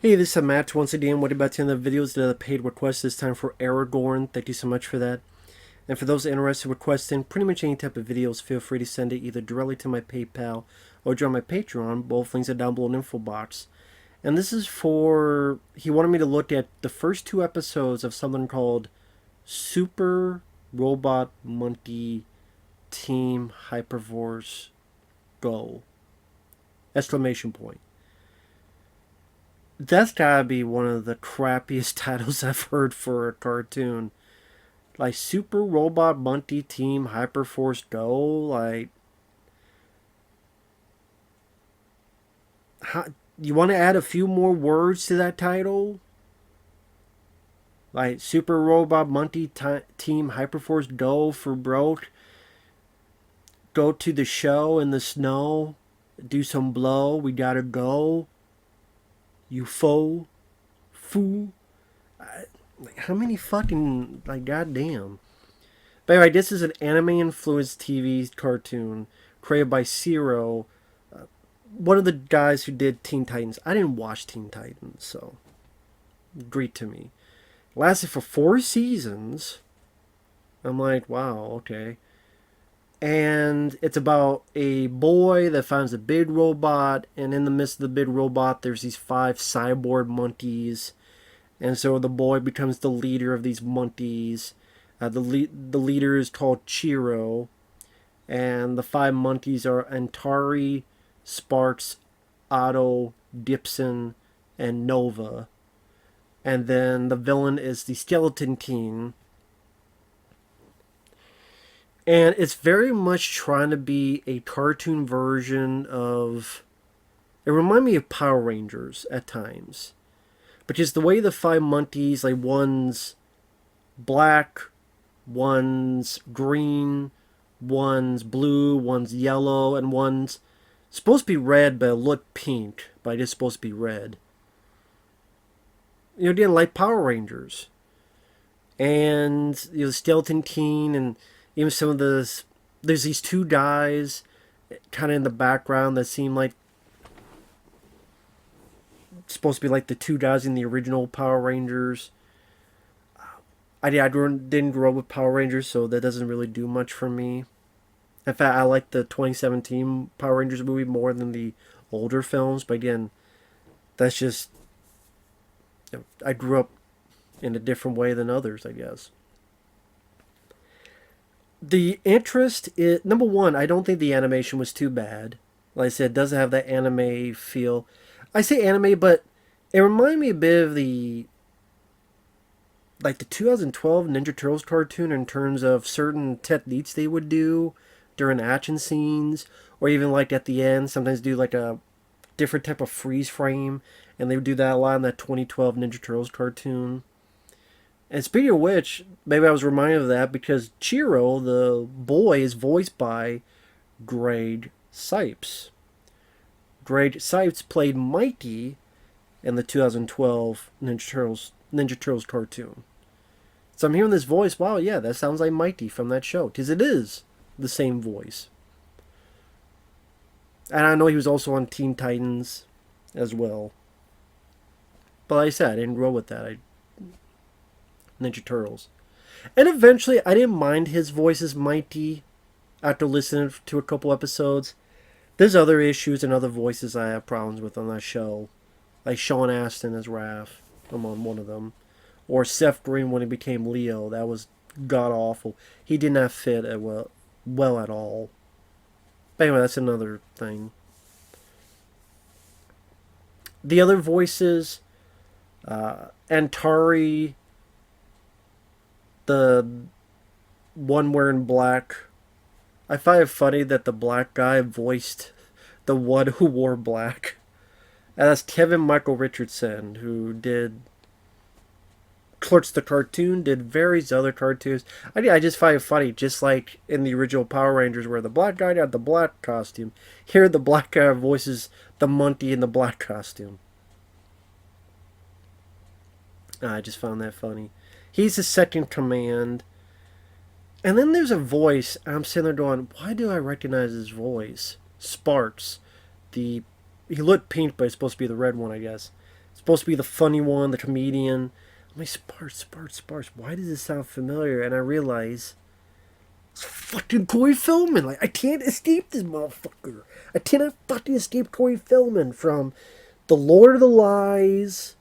Hey, this is Matt once again. What about 10 of the videos that are paid request this time for Aragorn? Thank you so much for that. And for those interested in requesting pretty much any type of videos, feel free to send it either directly to my PayPal or join my Patreon. Both links are down below in the info box. And this is for, he wanted me to look at the first two episodes of something called Super Robot Monkey Team Hyperforce Go! Exclamation point. That's gotta be one of the crappiest titles I've heard for a cartoon. Like Super Robot Monkey Team Hyperforce Go. Like, how, you want to add a few more words to that title? Like Super Robot Monkey Team Hyperforce Go for broke. Go to the show in the snow. Do some blow. We gotta go. You fool. Like, how many fucking, like, goddamn. But anyway, this is an anime-influenced TV cartoon created by Ciro, one of the guys who did Teen Titans. I didn't watch Teen Titans, so great to me. It lasted for 4 seasons. I'm like, wow, okay. And it's about a boy that finds a big robot, and in the midst of the big robot, there's these 5 cyborg monkeys. And so the boy becomes the leader of these monkeys. The leader is called Chiro. And the 5 monkeys are Antari, Sparks, Otto, Gibson, and Nova. And then the villain is the Skeleton King. And it's very much trying to be a cartoon version of... It reminded me of Power Rangers at times. But just the way the 5 monkeys, like one's black, one's green, one's blue, one's yellow, and one's supposed to be red, but it looked pink, but it is supposed to be red. You know, again, like Power Rangers. And, you know, Skeleton King, and even some of the... There's these 2 guys kind of in the background that seem like supposed to be like the 2 guys in the original Power Rangers. I didn't grow up with Power Rangers, so that doesn't really do much for me. In fact, I like the 2017 Power Rangers movie more than the older films. But again, that's just... I grew up in a different way than others, I guess. The interest is... Number one, I don't think the animation was too bad. Like I said, it doesn't have that anime feel. I say anime, but it reminded me a bit of the... like the 2012 Ninja Turtles cartoon in terms of certain techniques they would do during action scenes, or even like at the end, sometimes do like a different type of freeze frame, and they would do that a lot in that 2012 Ninja Turtles cartoon. And speaking of which, maybe I was reminded of that because Chiro, the boy, is voiced by Greg Cipes. Greg Cipes played Mikey in the 2012 Ninja Turtles cartoon. So I'm hearing this voice, wow, yeah, that sounds like Mikey from that show. Because it is the same voice. And I know he was also on Teen Titans as well. But like I said, I didn't grow up with that. Ninja Turtles. And eventually, I didn't mind his voice as Mighty after listening to a couple episodes. There's other issues and other voices I have problems with on that show. Like Sean Astin as Raph. I'm on one of them. Or Seth Green when he became Leo. That was god-awful. He did not fit well at all. But anyway, that's another thing. The other voices... Antari... The one wearing black. I find it funny that the black guy voiced the one who wore black. And that's Kevin Michael Richardson, who did Clerks the cartoon, did various other cartoons. I just find it funny, just like in the original Power Rangers where the black guy had the black costume. Here the black guy voices the monkey in the black costume. I just found that funny. He's the second command. And then there's a voice. I'm sitting there going, why do I recognize his voice? Sparks. He looked pink, but it's supposed to be the red one, I guess. supposed to be the funny one, the comedian. I'm like, Sparks. Why does this sound familiar? And I realize it's fucking Corey Feldman. Like, I can't escape this motherfucker. I cannot fucking escape Corey Feldman from The Lord of the Lies.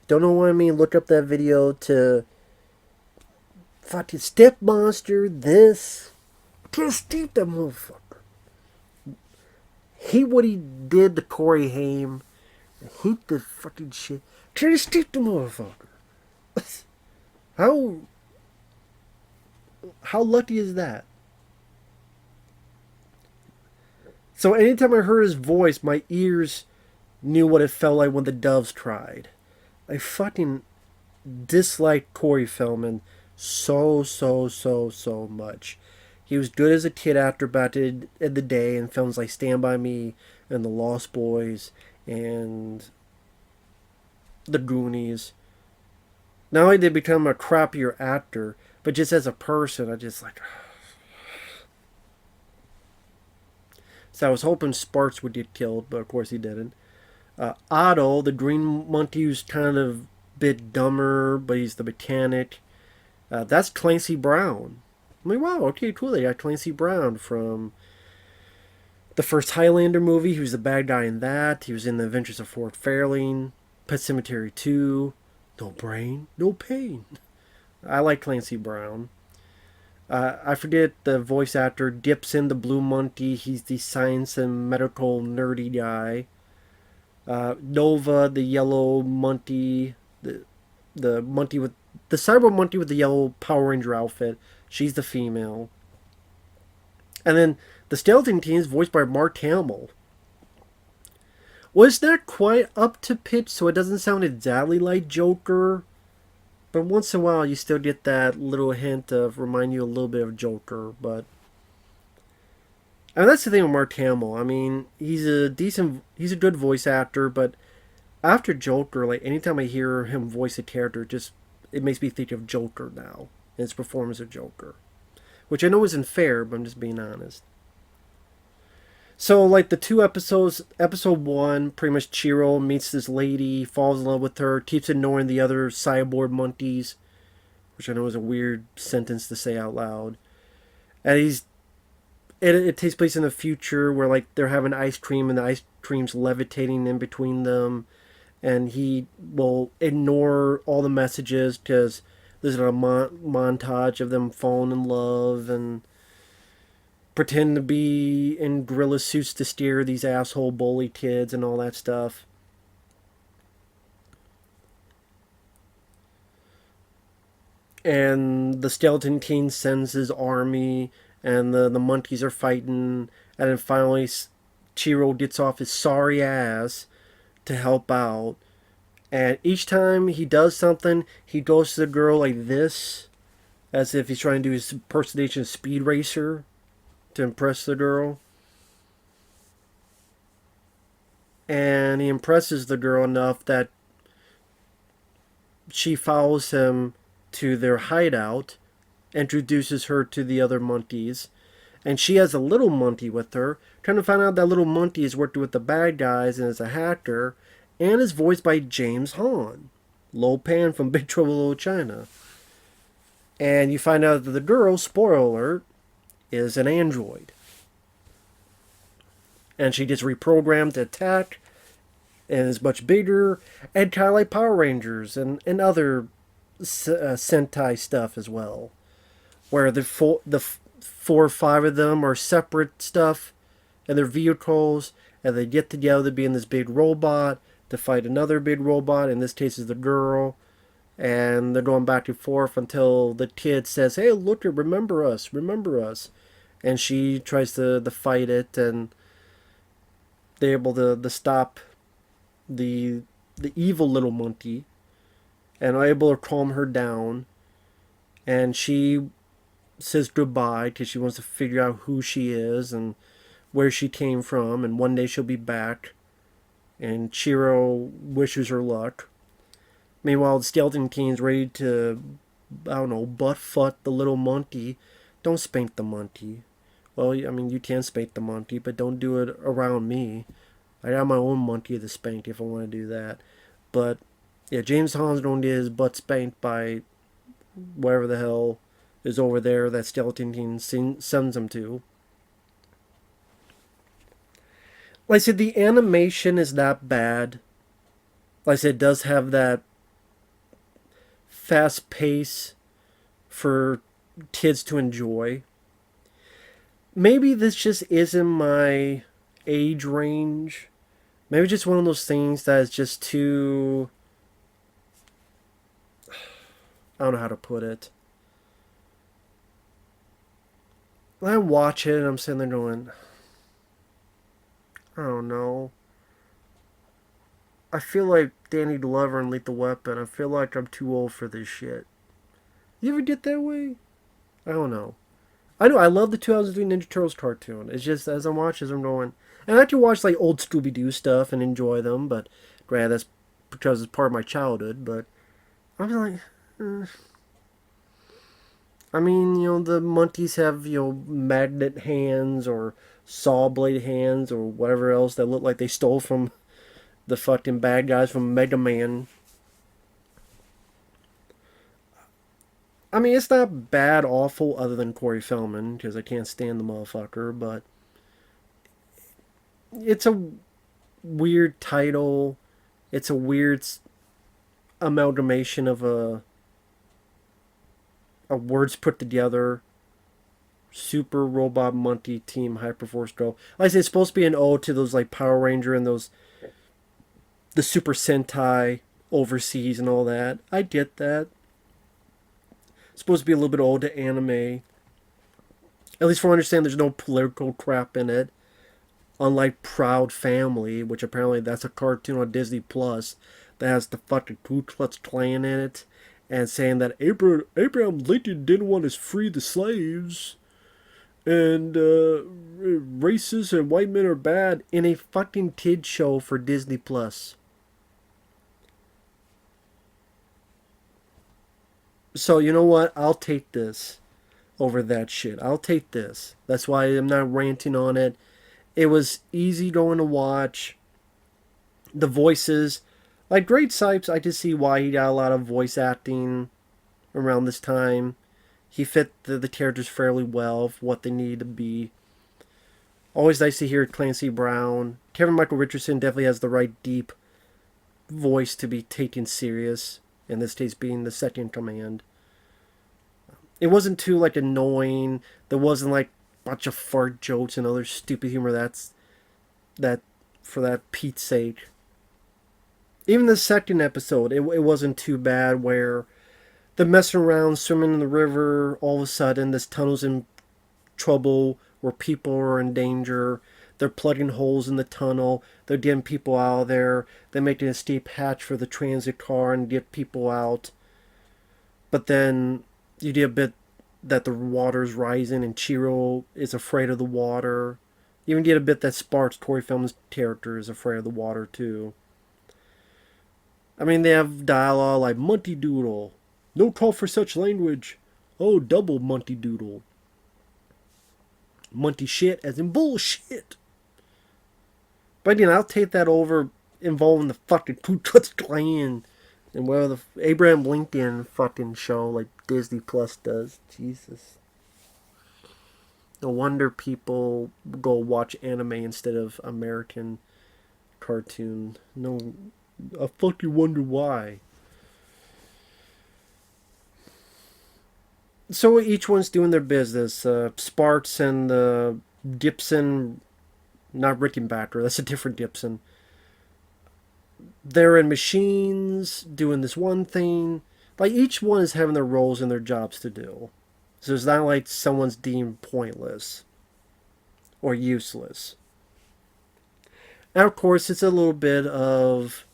Don't know what I mean. Look up that video to fucking Step Monster. This. I can't escape that motherfucker. Hate what he did to Corey Haim. I hate the fucking shit. Can't escape the motherfucker. How lucky is that? So anytime I heard his voice, my ears knew what it felt like when the doves cried. I fucking disliked Corey Feldman so much. He was good as a kid actor back in the day in films like Stand By Me and The Lost Boys and The Goonies. Not only did he become a crappier actor, but just as a person, I just like. So I was hoping Sparks would get killed, but of course he didn't. Otto, the green monkey, who's kind of a bit dumber, but he's the mechanic. That's Clancy Brown. I'm like, wow, okay, cool. They got Clancy Brown from the first Highlander movie. He was the bad guy in that. He was in The Adventures of Fort Fairlane, Pet Sematary 2, No Brain, No Pain. I like Clancy Brown. I forget the voice actor, Dipson, the blue monkey. He's the science and medical nerdy guy. Nova, the yellow monkey, the monkey with the cyborg monkey with the yellow Power Ranger outfit. She's the female. And then the skeleton team is voiced by Mark Hamill. Well, it's not quite up to pitch, so it doesn't sound exactly like Joker. But once in a while, you still get that little hint of remind you a little bit of Joker. But and that's the thing with Mark Hamill. I mean, he's a good voice actor. But after Joker, like anytime I hear him voice a character, it makes me think of Joker now. And his performance of Joker, which I know isn't fair, but I'm just being honest. So, like the two episodes, episode 1, pretty much Chiro meets this lady, falls in love with her, keeps ignoring the other cyborg monkeys, which I know is a weird sentence to say out loud. And it takes place in the future where like they're having ice cream and the ice cream's levitating in between them, and he will ignore all the messages because there's a montage of them falling in love and pretend to be in gorilla suits to steer these asshole bully kids and all that stuff. And the skeleton king sends his army, and the monkeys are fighting, and then finally Chiro gets off his sorry ass to help out. And each time he does something, he goes to the girl like this, as if he's trying to do his impersonation of Speed Racer to impress the girl. And he impresses the girl enough that she follows him to their hideout, introduces her to the other monkeys, and she has a little monkey with her, trying to find out that little monkey is working with the bad guys and is a hacker, and is voiced by James Hahn, Lo Pan from Big Trouble in Little China. And you find out that the girl, spoiler alert, is an android. And she gets reprogrammed to attack, and is much bigger, and kind of like Power Rangers and other Sentai stuff as well. Where the four or five of them are separate stuff, and their vehicles, and they get together to be in this big robot, to fight another big robot, in this case is the girl, and they're going back and forth until the kid says, hey, look, remember us, and she tries to fight it, and they're able to stop the evil little monkey, and are able to calm her down, and she says goodbye because she wants to figure out who she is and where she came from, and one day she'll be back. And Chiro wishes her luck. Meanwhile, the Skeleton King's ready to, I don't know, butt-fuck the little monkey. Don't spank the monkey. Well, I mean, you can spank the monkey, but don't do it around me. I got my own monkey to spank if I want to do that. But yeah, James Hans don't get his butt spanked by whatever the hell is over there that Skeleton King sends him to. Like I said, the animation is not bad. Like I said, it does have that fast pace for kids to enjoy. Maybe this just isn't my age range. Maybe just one of those things that is just too. I don't know how to put it. When I watch it, I'm sitting there going, I don't know. I feel like Danny Glover in Lethal Weapon. I feel like I'm too old for this shit. You ever get that way? I don't know. I know I love the 2003 Ninja Turtles cartoon. It's just as I'm watching, I'm going, and I like to watch like old Scooby Doo stuff and enjoy them. But granted, that's because it's part of my childhood. But I'm just like, I mean, the monkeys have magnet hands or saw blade hands or whatever else that look like they stole from the fucking bad guys from Mega Man. I mean, it's not bad, awful, other than Corey Feldman, because I can't stand the motherfucker, but it's a weird title. It's a weird amalgamation of a words put together. Super Robot Monkey Team Hyperforce Go. Like I say, it's supposed to be an ode to those like Power Ranger and the Super Sentai overseas and all that. I get that. It's supposed to be a little bit ode to anime. At least from what I understand, there's no political crap in it. Unlike Proud Family, which apparently that's a cartoon on Disney Plus that has the fucking Ku Klux Klan in it, and saying that Abraham Lincoln didn't want to free the slaves, and racists and white men are bad in a fucking kid show for Disney Plus. So you know what? I'll take this over that shit. I'll take this. That's why I'm not ranting on it. It was easy going to watch. The voices, like Great Sipes, I just see why he got a lot of voice acting around this time. He fit the characters fairly well for what they need to be. Always nice to hear Clancy Brown. Kevin Michael Richardson definitely has the right deep voice to be taken serious. In this case, being the second command. It wasn't too like annoying. There wasn't like a bunch of fart jokes and other stupid humor. That for that Pete's sake. Even the second episode, it wasn't too bad. Where they're messing around, swimming in the river. All of a sudden, this tunnel's in trouble. Where people are in danger. They're plugging holes in the tunnel. They're getting people out of there. They make an escape hatch for the transit car and get people out. But then you get a bit that the water's rising and Chiro is afraid of the water. You even get a bit that Sparks, Corey Feldman's character, is afraid of the water too. I mean, they have dialogue like Monty Doodle. No call for such language. Oh, double Monty Doodle. Monty shit as in bullshit. But again, I'll take that over involving the fucking Ku Klux Klan and whatever the Abraham Lincoln fucking show like Disney Plus does. Jesus. No wonder people go watch anime instead of American cartoon. No, I fucking wonder why. So each one's doing their business. Sparks and Gibson, not Rickenbacker, that's a different Gibson. They're in machines doing this one thing. Like each one is having their roles and their jobs to do. So it's not like someone's deemed pointless or useless. And of course, it's a little bit of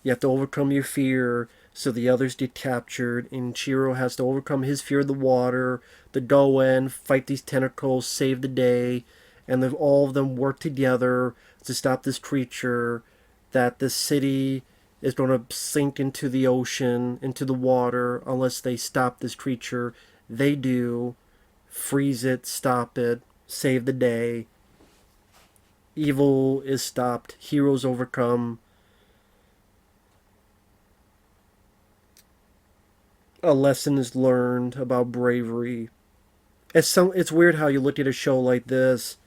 you have to overcome your fear so the others get captured, and Chiro has to overcome his fear of the water, to go in, fight these tentacles, save the day, and then all of them work together to stop this creature that this city is going to sink into the ocean, into the water, unless they stop this creature. They do. Freeze it, stop it, save the day. Evil is stopped. Heroes overcome. a lesson is learned about bravery. It's weird how you look at a show like this,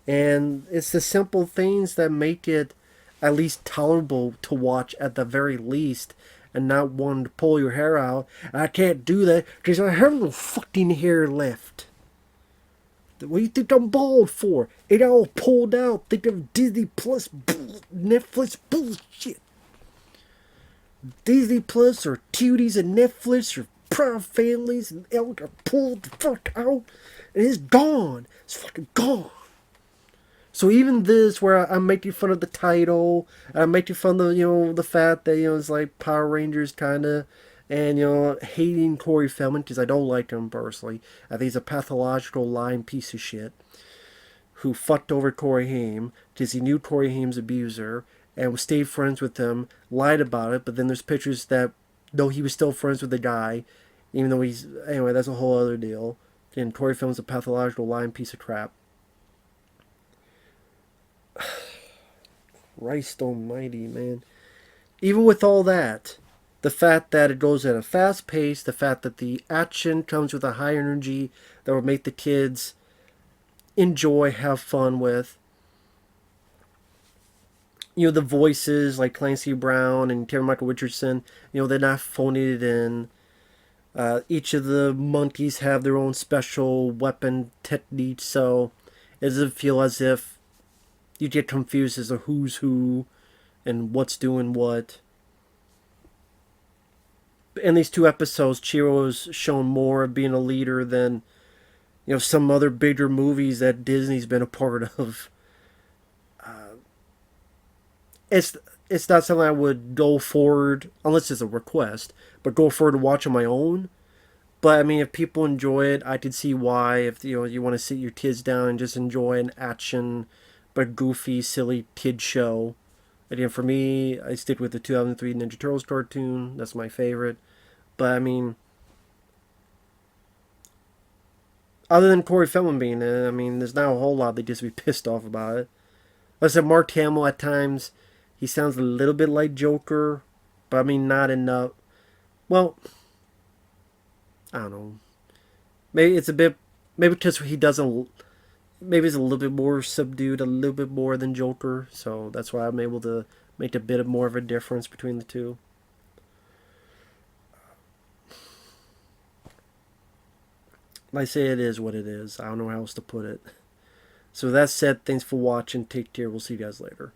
and it's the simple things that make it at least tolerable to watch at the very least, and not one to pull your hair out. I can't do that because I have no fucking hair left. What do you think I'm bald for? It all pulled out. Think of Disney Plus, Netflix bullshit. Disney Plus or Cuties and Netflix or Proud Families and Elder pulled the fuck out, and it's gone. It's fucking gone. So even this, where I'm making fun of the title, I'm making fun of the fact that it's like Power Rangers kind of, and hating Corey Feldman because I don't like him personally. I think he's a pathological lying piece of shit who fucked over Corey Haim because he knew Corey Haim's abuser and stayed friends with him, lied about it. But then there's pictures that though he was still friends with the guy, even though he's anyway. That's a whole other deal. And Corey Feldman's a pathological lying piece of crap. Christ almighty, man. Even with all that, the fact that it goes at a fast pace, the fact that the action comes with a high energy that will make the kids enjoy, have fun with. The voices like Clancy Brown and Kevin Michael Richardson, they're not phoning it in. Each of the monkeys have their own special weapon technique, so it doesn't feel as if you get confused as to who's who and what's doing what. In these two episodes, Chiro's shown more of being a leader than some other bigger movies that Disney's been a part of. It's not something I would go forward unless it's a request, but go forward to watch on my own. But I mean, if people enjoy it, I could see why. If you want to sit your kids down and just enjoy an action, but goofy, silly kid show. Again, for me, I stick with the 2003 Ninja Turtles cartoon. That's my favorite. But I mean, other than Corey Feldman being in it, I mean, there's not a whole lot that just be pissed off about it. Like I said, Mark Hamill at times, he sounds a little bit like Joker, but I mean, not enough. Well, I don't know. Maybe it's a bit. Maybe because he doesn't. Maybe he's a little bit more subdued, a little bit more than Joker, so that's why I'm able to make a bit of more of a difference between the two. Like I say, it is what it is. I don't know how else to put it. So with that said, thanks for watching. Take care. We'll see you guys later.